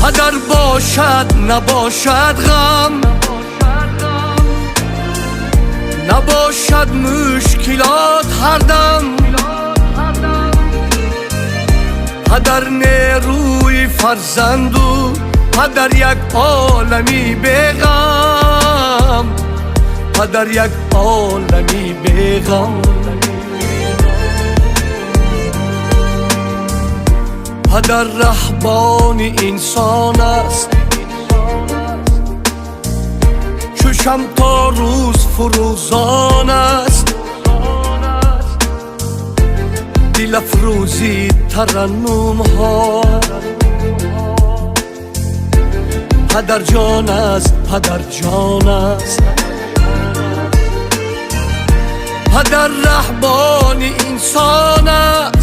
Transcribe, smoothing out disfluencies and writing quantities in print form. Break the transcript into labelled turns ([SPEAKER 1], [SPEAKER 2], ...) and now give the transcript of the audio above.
[SPEAKER 1] پدر باشد نباشد غم، نباشد مشکلات هر دم. پدر نیروی فرزند و پدر یک عالمی بیغم، پدر یک عالمی بیغم. پدر رهبان انسان است، چشم تا روز فروزان است. دل افروزی ترنم ها، پدر جان است، پدر جان است. پدر رهبان انسان است،